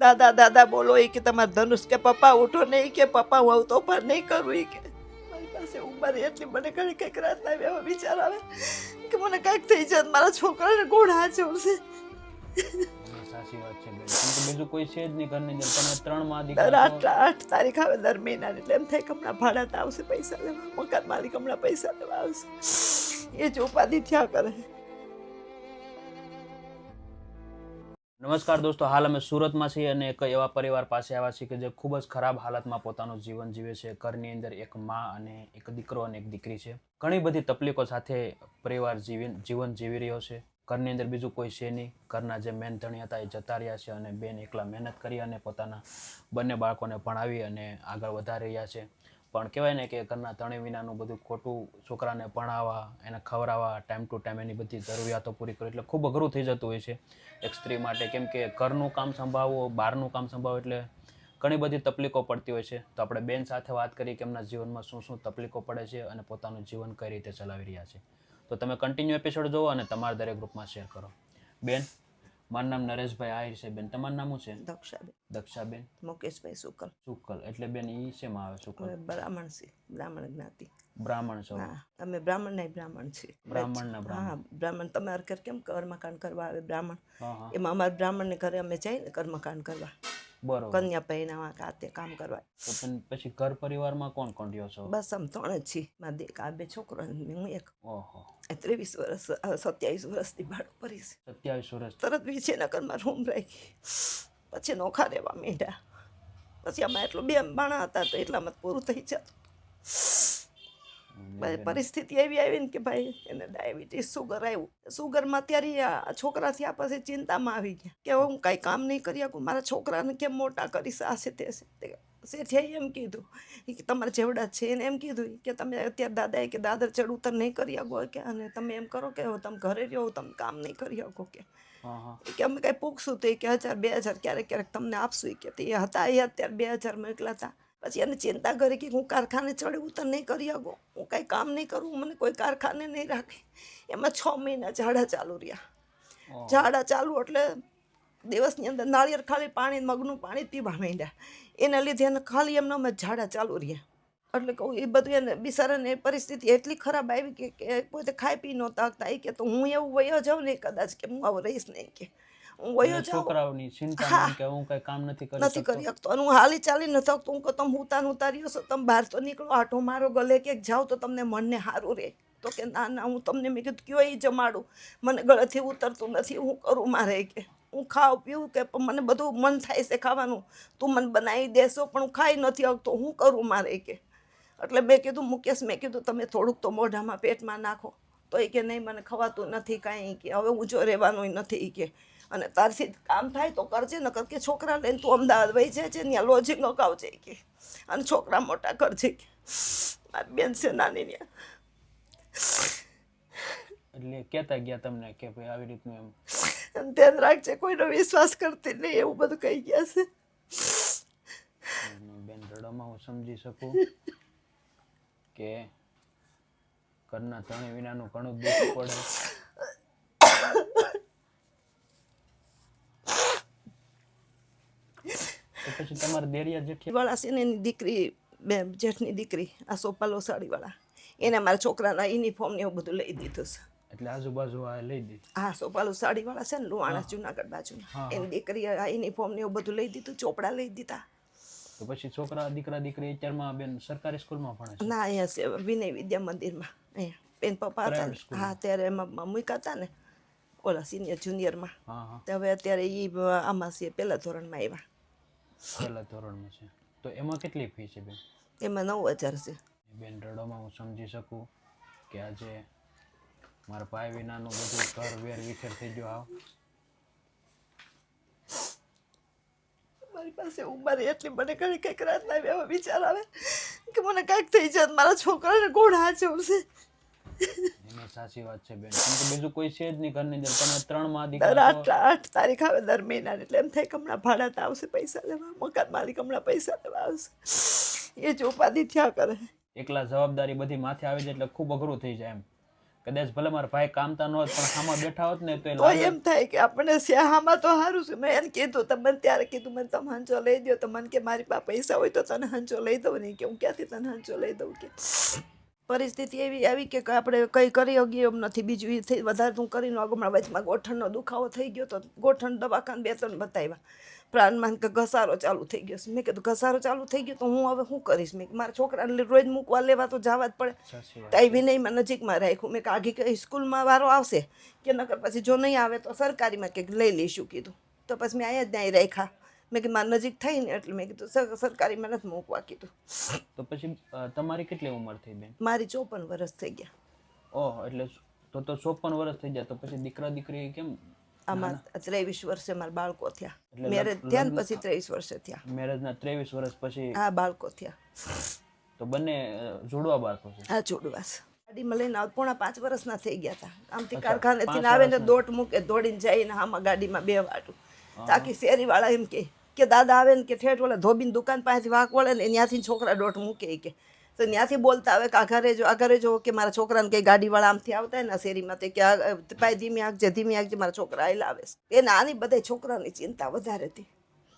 દાદા દાદા બોલો એ કે તમારા ધનુષ કે પપ્પા ઉઠો નહીં કે પપ્પા હું તોફાન નહીં કરું એ કે મારી પાસે ઉંમર એટલી મને ઘણી કંઈક રાતના એવા વિચાર આવે કે મને કંઈક થઈ જાય મારા છોકરાને કોણ હાચવશે. સાચી વાત છે બેન, કેમ કે બીજું કોઈ છે જ નહીં ઘરની અંદર. તમે 3 માં દર દીકરા 8 તારીખ આવે દર મહિનાની એટલે એમ થાય કે હમણાં ભાડા આવશે પૈસા લેવા, મકાન માલિક હમણાં પૈસા લેવા આવશે, એ જ ઉપાધિ થયા કરે. નમસ્કાર દોસ્તો, હાલ અમે સુરતમાં છીએ અને એક એવા પરિવાર પાસે આવ્યા છીએ કે જે ખૂબ જ ખરાબ હાલતમાં પોતાનું જીવન જીવે છે. ઘરની અંદર એક માં અને એક દીકરો અને એક દીકરી છે. ઘણી બધી તકલીફો સાથે પરિવાર જીવન જીવી રહ્યો છે. ઘરની અંદર બીજું કોઈ છે નહીં. ઘરના જે મેન ધણી હતા એ જતા રહ્યા છે અને બેન એકલા મહેનત કરી અને પોતાના બંને બાળકોને ભણાવી અને આગળ વધારી રહ્યા છે. પણ કહેવાય ને કે ઘરના ધણી વિનાનું બધું ખોટું, છોકરાને ભણાવવા, એને ખવડાવવા, ટાઈમ ટુ ટાઈમ એની બધી જરૂરિયાતો પૂરી કરવી એટલે ખૂબ અઘરું થઈ જતું હોય છે એક સ્ત્રી માટે. કેમ કે ઘરનું કામ સંભાળવું, બહારનું કામ સંભાળવું એટલે ઘણી બધી તકલીફો પડતી હોય છે. તો આપણે બેન સાથે વાત કરી કે એમના જીવનમાં શું શું તકલીફો પડે છે અને પોતાનું જીવન કઈ રીતે ચલાવી રહ્યા છે. તો તમે કન્ટિન્યુ એપિસોડ જોવો અને તમારા દરેક ગ્રુપમાં શેર કરો. બેન, મારું નામ નરેશભાઈ આહિર છે. બેન, તમારું નામ શું છે? દક્ષાબેન. દક્ષાબેન મુકેશભાઈ શુકલ. શુકલ એટલે બેન ઈ શેમાં આવે? શુકલ બ્રાહ્મણ છે, બ્રાહ્મણ જ્ઞાતિ. બ્રાહ્મણ છો? હા, અમે બ્રાહ્મણ નહીં બ્રાહ્મણ છીએ. બ્રાહ્મણના બ્રાહ્મણ. હા, બ્રાહ્મણ તમારે ઘર કેમ કર્મકાંડ કરવા આવે બ્રાહ્મણ, હા હા, એમાં અમારા બ્રાહ્મણને ઘરે અમે જઈએ ને કર્મકાંડ કરવા, બરોબર. કન્યા પહેરાવા કાતે કામ કરવા. તો પછી ઘર પરિવારમાં કોણ કોણ રહ્યો છો? બસ આમ 3 જ છીએ. મારા 2 છોકરા ને હું એક. ઓહો, 23 વર્ષ 27 વર્ષથી ભાડું ભરીશ. 27 વર્ષ. તરત વીછેના ઘરમાં રૂમ રાખી પછી નોખા રહેવા માંડ્યા. પછી આમાં એટલું 2 બાણા હતા તો એટલામાં પૂરું થઈ જતું. પરિસ્થિતિ એવી આવી ને કે ભાઈ એને ડાયાબિટીસ, સુગર આવ્યું. સુગરમાં અત્યારે આ છોકરા થયા પછી ચિંતામાં આવી ગયા કે હવે હું કાંઈ કામ નહીં કરી શકું, મારા છોકરાને કેમ મોટા કરીશ, આ છે તે છે. શેઠે એમ કીધું કે તમારા જેવડા છે એને એમ કીધું કે તમે અત્યારે દાદાએ કે દાદર ચડ ઉતર નહીં કરી શકો કે, અને તમે એમ કરો કે તમે ઘરે રહો, તમે કામ નહીં કરી શકો કે અમે કાંઈ પૂછશું તો કે 1000 2000 ક્યારેક ક્યારેક તમને આપશું કે. એ હતા એ અત્યારે 2000 મોકલા હતા. પછી એને ચિંતા કરી કે હું કારખાને ચડે ઉતર નહીં કરી શકું, હું કાંઈ કામ નહીં કરું, મને કોઈ કારખાને નહીં રાખે. એમાં 6 મહિના ઝાડા ચાલુ રહ્યા. ઝાડા ચાલુ એટલે દિવસની અંદર નાળિયેર ખાલી પાણી, મગનું પાણી પીવા માંડ્યા. એના લીધે એને ખાલી એમના ઝાડા ચાલુ રહ્યા. એટલે કહું એ બધું એને બિચારાને પરિસ્થિતિ એટલી ખરાબ આવી કે પોતે ખાઈ પી નહોતા શકતા. એ કે તો હું એવું વયો જાઉં ને કદાચ કે હું આવું રહીશ નહીં કે હું વયો જાઉં. છોકરાઓની ચિંતામાં કે હું કઈ કામ નથી કરી શકતો અને હું હાલી ચાલી નથી શકતો. હું કહું તમે ઉતાર્યો છો, તમે બહાર તો નીકળો, આટો મારો, ગલે ક્યાંક જાઓ તો તમને મનને સારું રહે. તો કે ના ના, હું તમને મેં કીધું કયો એ જમાડું, મને ગળેથી ઉતરતું નથી, હું કરું મારે કે હું ખાઉં પીવું કે મને બધું મન થાય છે ખાવાનું, તું મને બનાવી દેશો પણ હું ખાઈ નથી આવતો, હું કરું મારે કે. એટલે મેં કીધું મુકેશ, મેં કીધું તમે થોડુંક તો મોઢામાં પેટમાં નાખો. તો એ કે નહીં મને ખવાતું નથી કાંઈ કે, હવે હું જો રહેવાનું નથી કે, અને તારથી કામ થાય તો કરજે, ન કર કે છોકરા લઈને તું અમદાવાદ વહી જાય છે ત્યાં લોજિંગ અગાવજે કે, અને છોકરા મોટા કરજે કે. મારી બેન છે નાની ત્યાં. એટલે કહેતા ગયા તમને કે ભાઈ આવી રીતનું એમ ધ્યાન રાખજે, કોઈનો વિશ્વાસ કરતી નહીં, એવું બધું કહી ગયા છે. બેન, રડવામાં હું સમજી શકું કે ઘરના ધણી વિનાનું ઘણું દુઃખ પડે. તો પછી તમારા દેરિયા જેઠી વાળા છે ને એની દીકરી, બે જેઠની દીકરી, આ સોપાલો સાડીવાળા, એને મારા છોકરાના યુનિફોર્મ ને એવું બધું લઈ દીધું છે. એટલે આજુબાજુ આ લઈ દીધી? હા, સોપાલો સાડીવાળા છે ને લુહાણા જુનાગઢ બાજુના, એની દીકરી આ યુનિફોર્મ ને એવું બધું લઈ દીધું, ચોપડા લઈ દીધા. તો પછી છોકરા દીકરી અત્યારમાં બેન સરકારી સ્કૂલમાં ભણે છે? ના, અહીંયા છે વિનય વિદ્યા મંદિરમાં. અહીંયા બેન પપ્પા હતા ને, હા ત્યારે એમાં મૂક્યા હતા ને ઓલા સિનિયર જુનિયરમાં. તો હવે અત્યારે એ આમાં છે, 1લા ધોરણમાં આવ્યા. 1લા ધોરણમાં છે. તો એમાં કેટલી ફી છે બેન? એમાં 9000 છે. બેન, રડોમાં હું સમજી શકું કે આજે મારા ભાઈ વિનાનું બધું ઘર વેર વિખેર થઈ ગયો. આવ મારી પાસે ઉંમર એટલી મને ઘણી કંઈક રાતના એવા વિચાર આવે કે મને કંઈક થઈ જાય મારા છોકરાને કોણ હાચવશે. એની સાચી વાત છે બેન, કેમ કે બીજું કોઈ છે જ નહીં ઘરની અંદર. તમે 3 માં દર દીકરા 8 તારીખ આવે દર મહિનાની એટલે એમ થાય કે હમણાં ભાડા આવશે પૈસા લેવા, મકાન માલિક હમણાં પૈસા લેવા આવશે, એ જ ઉપાધિ થયા કરે. એકલા જવાબદારી બધી માથે આવી જાય એટલે ખૂબ અઘરું થઈ જાય એમ. કદાચ ભલે મારા ભાઈ કામતા ન હોત પણ સામાં બેઠા હોત ને તો એ તો લાગે એમ થાય કે આપણે સ્યાહામાં તો સારું છે. મેં એને કીધું તો મને ત્યારે કીધું મને તમે હંચો લઈ દો. તો મને કે મારી પાસે પૈસા હોય તો તને હંચો લઈ દઉં. નહીં કે હું ક્યાંથી તને હંચો લઈ દઉં કે પરિસ્થિતિ એવી આવી કે આપણે કંઈ કરી શકીએ એમ નથી. બીજું એ થઈ વધારે તું કરીને હમણાં વચમાં ગોઠણનો દુખાવો થઈ ગયો તો ગોઠણ દવાખાને 2-3 બતાવ્યા. પ્રાણમાં કે ઘસારો ચાલુ થઈ ગયો છે. મેં કીધું ઘસારો ચાલુ થઈ ગયો તો હું હવે શું કરીશ? મેં મારા છોકરાને રોજ મૂકવા લેવા તો જવા જ પડે. સાચી વાત. તાઈ વિનયમાં નજીકમાં રાખ્યું. મેં આઘી કઈ સ્કૂલમાં વારો આવશે કે નકર પછી જો નહીં આવે તો સરકારીમાં કંઈક લઈ લઈશું કીધું. તો પછી મેં અહીંયા જ ત્યાં રાખ્યા. મેં કીધું મારી નજીક થઈ ને એટલે મેં કીધું સરકારીમાં નથી મૂકવા કીધું. તો પછી તમારી કેટલી ઉંમર થઈ બેન? મારી 54 વર્ષ થઈ ગયા. ઓહ, એટલે તો 54 વર્ષ થઈ ગયા. તો પછી દીકરા દીકરી કેમ? આમાં 23 વર્ષે મારા બાળકો થયા. એટલે મેરેજ થયા ને પછી 23 વર્ષે થયા. મેરેજના 23 વર્ષ પછી હા બાળકો થયા. તો બંને જોડવા બાળકો છે? હા જોડવાસ. ગાડીમાં લઈને આવ 4.5 વર્ષના થઈ ગયા હતા. આમથી અચ્છા, કારખાનેથી 5 આવે ને વર્ષના. દોટ મૂકે દોડીને જઈને આમાં ગાડીમાં બે વાટું. તાકી શેરીવાળા એમ કે દાદા આવે ને કે ઠેઠ ઓલા ધોબીની દુકાન પાસેથી વાંક વળે ને ત્યાંથી છોકરા દોટ મૂકે કે તો ત્યાંથી બોલતા આવે કે આગળ જો કે મારા છોકરાને કંઈ ગાડીવાળા આમથી આવતા હોય ને શેરીમાં તે કે પાય ધીમી આંકજે મારા છોકરા આયલા આવે છે. એને આની બધા છોકરાની ચિંતા વધારે હતી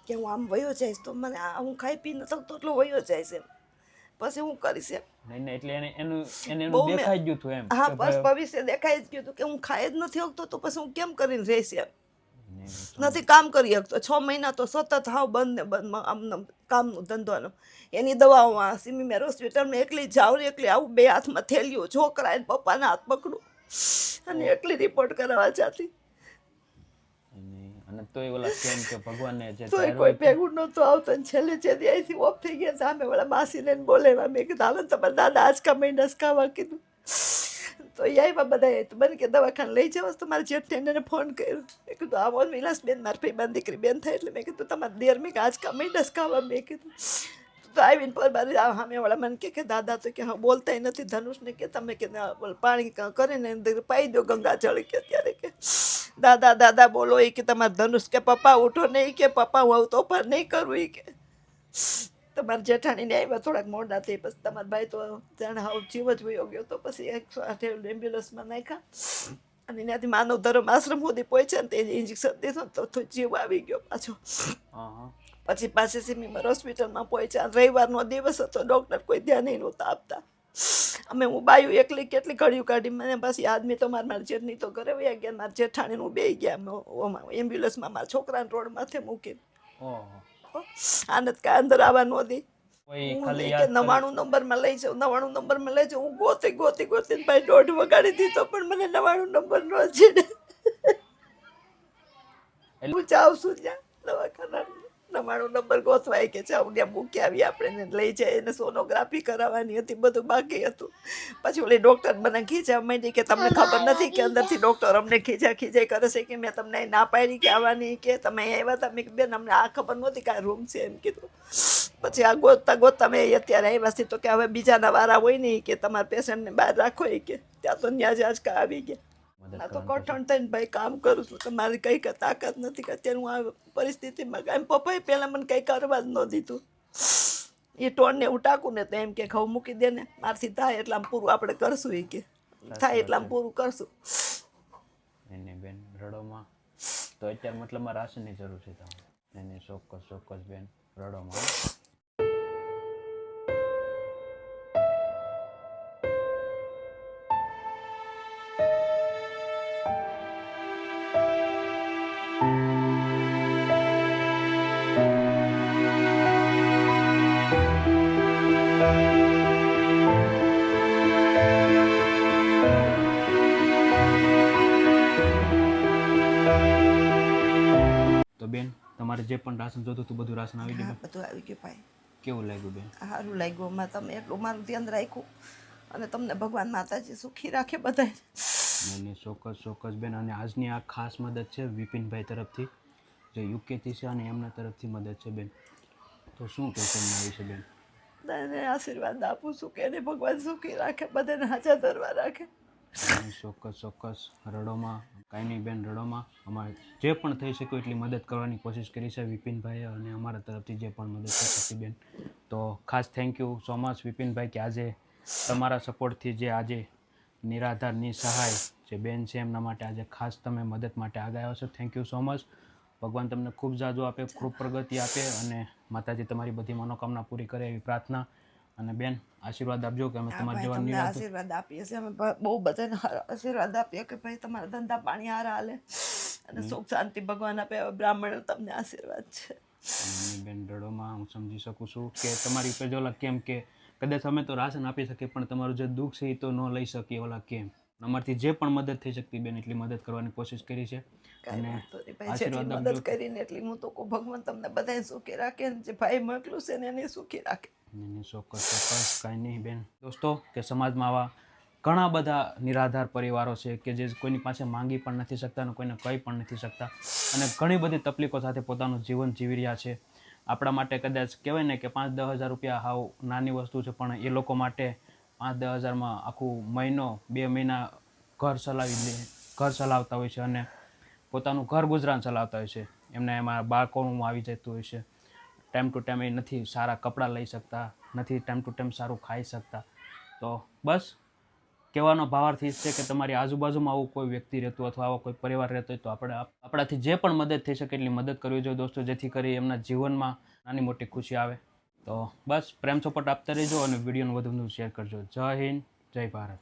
કે હું આમ વયો જઈશ તો મને હું ખાઈ પી ન શકતો એટલો વયો જાય છે. પછી હું કરીશ એમ. નહીં એટલે એને એનું બહુ મેં- દેખાઈ ગયું હતું એમ હા કે બસ ભાઈ ભવિષ્ય દેખાઈ જ ગયું હતું કે હું ખાઈ જ નથી શકતો તો પછી હું કેમ કરીને રહીશ એમ. નહીં, નથી કામ કરી શકતો. 6 મહિના તો સતત હાવ બંધ ને બંધ આમ કામનું ધંધોનો એની દવાઓમાં સિમી મેં હોસ્પિટલમાં એકલી જાઉં ને એકલી આવું 2 હાથમાં થેલ્યું છોકરા એને પપ્પાના હાથ પકડું અને એકલી રિપોર્ટ કરાવવા જતી. અને તોય ઓલા કેમ કે ભગવાનને જે તોય ધાર્યું કોઈ હતું, ભેગું નહોતું આવતું ને છેલ્લે છેલ્લે અહીંથી ઓફ થઈ ગયા. સામે વાળા માસીને ને બોલાવ્યા. મેં કીધું હાલો ને તમારા દાદા આજકા મહિના ખાવા કીધું. તો એ આવ્યા બધા. તો મને કે દવાખાને લઈ જાવ તો મારા જેઠને ફોન કર્યો. મેં કીધું આવો ને વિલાસબેન મારી ભાઈબાન દીકરી બેન થાય એટલે મેં કીધું તમારા દેર મેં કે આજકા મહિના ખાવા. મેં કીધું તો આવીને પર મારી સામેવાળા મને કે દાદા તો કે હા બોલતાય નથી ધનુષને કે તમે કે પાણી કરીને અંદર પાઈ દો ગંગાજળ કે ત્યારે કે દાદા દાદા બોલો એ કે તમારા ધનુષ કે પપ્પા ઉઠો નહીં કે પપ્પા હું આવું તોફાન નહીં કરું એ કે તમારા જેઠાણીને આવ્યા થોડાક મોડા થઈ. પછી તમારા ભાઈ તો જાણે હાવ જીવ જ વયો ગયો. તો પછી 108 એમ્બ્યુલન્સમાં નાખ્યા અને ત્યાંથી માનવ ધર્મ આશ્રમ સુધી પહોંચ્યા ને તે ઇન્જેક્શન દીધું ને તો જીવ આવી ગયો પાછો. હા. પછી પાછી સિમીમર હોસ્પિટલમાં પહોંચ્યા. રવિવારનો દિવસ હતો. ડૉક્ટર કોઈ ધ્યાન નહોતા આપતા. અમે હું બાયું એકલી કેટલી ઘડીઓ કાઢી. મને પછી આદમી તો મારા જેઠની તો ઘરે વયા ગયા. મારા જેઠાણીને હું બે ગયા એમ્બ્યુલન્સમાં મારા છોકરાને રોડ માથે મૂકીને. ઓહો. આનંદ કાંઈ અંદર આવવા ન દી. કોઈ હું ખાલી કે યાદ 99 નંબરમાં લઈ જાઉં 99 નંબરમાં લઈ જાઉં. હું ગોતીને ભાઈ દોઢ વગાડી દીધો પણ મને 99 નંબર નો છે. હું જાઉં છું ત્યાં દવાખાના 99 નંબર ગોતવાય કે જાઉં ત્યાં મૂકી આવી આપણે લઈ જાય. એને સોનોગ્રાફી કરાવવાની હતી બધું બાકી હતું. પછી ઓલી ડૉક્ટર મને ખીજા માંડી કે તમને ખબર નથી કે અંદરથી ડૉક્ટર અમને ખીજાઈ કરે છે કે મેં તમને ના પાડી કે આવવાની કે તમે આવ્યા હતા. મેં બેન અમને આ ખબર નહોતી કે આ રૂમ છે એમ કીધું. પછી આ ગોતતા મેં અત્યારે આવ્યા છે તો કે હવે બીજાના વારા હોય નહીં કે તમારા પેશન્ટને બહાર રાખો એ કે ત્યાં તો ત્યાં જ આજકા આવી ગયા. આ તો કઠણ થઈને ભાઈ કામ કરું છું. તમારી કંઈ તાકાત નથી કે અત્યારે હું આ પરિસ્થિતિમાં કાંઈ પપ્પાએ પહેલાં મને કંઈ કરવા જ ન દીધું. એ ટોનને હું ટાંકું ને તો એમ કે ઘઉં મૂકી દે ને મારથી થાય એટલામાં પૂરું આપણે કરશું એ કે થાય એટલામાં પૂરું કરશું. એને બેન રડોમાં તો અત્યારે મતલબમાં રાશનની જરૂર છે તમને. એને ચોક્કસ બેન રડોમાં. તો બેન તમારે જે પણ રાશન જોતું હતું બધું રાશન આવી ગયું? બધું આવી ગયું ભાઈ. કેવું લાગ્યું બેન? સારું લાગ્યું. માં તમે એટલું મારું ધ્યાન રાખ્યું અને તમને ભગવાન માતાજી સુખી રાખે બધાય. નહીં ચોક્કસ બેન. અને આજની આ ખાસ મદદ છે વિપિનભાઈ તરફથી જે યુકેથી છે અને એમના તરફથી મદદ છે બેન. તો શું કહેશો એમના વિશે બેન? એને આશીર્વાદ આપું છું કે એને ભગવાન સુખી રાખે બધાને હાજર ધરવા રાખે. ચોક્કસ રડોમાં કાંઈ નહીં બેન રડોમાં. અમારે જે પણ થઈ શકે એટલી મદદ કરવાની કોશિશ કરી છે વિપિનભાઈએ અને અમારા તરફથી જે પણ મદદ થઈ શકતી બેન. તો ખાસ thank you so much Vipinbhai કે આજે તમારા સપોર્ટથી જે આજે નિરાધાર નિસહાય જે બેન છે એમના માટે આજે ખાસ તમે મદદ માટે આગળ આવ્યા છો. Thank you so much. ભગવાન તમને ખૂબ જાજુ આપે, ખૂબ પ્રગતિ આપે અને માતાજી તમારી બધી મનોકામના પૂરી કરે એવી પ્રાર્થના. અને બેન આશીર્વાદ આપજો કે અમે હા તમારી ભાઈ, જેવા તમને નિરાધાર આશીર્વાદ આપીએ છીએ અમે બહુ બધાને આશીર્વાદ આપીએ કે ભાઈ તમારા ધંધા પાણી હારા હાલે અને સુખ શાંતિ ભગવાન આપે. એવા બ્રાહ્મણ તમને આશીર્વાદ છે. અને બેન રડોમાં હું સમજી શકું છું કે તમારી ઉપર ઓલા કેમ કે કદાચ અમે તો રાશન આપી શકીએ પણ તમારું જે દુઃખ છે એ તો ન લઈ શકીએ ઓલા કેમ. અમારથી જે પણ મદદ થઈ શકતી બેન એટલી મદદ કરવાની કોશિશ કરી છે. કાંઈ અને વાંધો નહીં ભાઈ, જેટલી આશીર્વાદ મદદ આપજો. કરીને એટલી હું તો કહું ભગવાન તમને બધાય સુખી રાખે ને જે ભાઈ મોકલું છે ને એને સુખી રાખે. નહીં ચોક્કસ કાંઈ નહીં બેન. દોસ્તો કે સમાજમાં આવા ઘણા બધા નિરાધાર પરિવારો છે કે જે કોઈની પાસે માંગી પણ નથી શકતા અને કોઈને કહી પણ નથી શકતા અને ઘણી બધી તકલીફો સાથે પોતાનું જીવન જીવી રહ્યા છે. આપણા માટે કદાચ કહેવાય ને કે 5-10 હજાર રૂપિયા હાવ નાની વસ્તુ છે પણ એ લોકો માટે 5-10 હજારમાં આખું મહિનો 2 મહિના ઘર ચલાવતા હોય છે અને પોતાનું ઘર ગુજરાન ચલાવતા હોય છે. એમને એમાં બાળકોનું આવી જતું હોય છે. ટાઈમ ટુ ટાઈમ એ નથી સારા કપડાં લઈ શકતા, નથી ટાઈમ ટુ ટાઈમ સારું ખાઈ શકતા. તો બસ કહેવાનો ભાવાર્થ એ છે કે તમારી આજુબાજુમાં આવું કોઈ વ્યક્તિ રહેતું અથવા આવો કોઈ પરિવાર રહેતો હોય તો આપણે આપણાથી જે પણ મદદ થઈ શકે એટલી મદદ કરવી જોઈએ દોસ્તો, જેથી કરી એમના જીવનમાં નાની મોટી ખુશી આવે. તો બસ પ્રેમ સપોર્ટ આપતા રહેજો અને વિડીયોને વધુ શેર કરજો. જય હિન્દ, જય ભારત.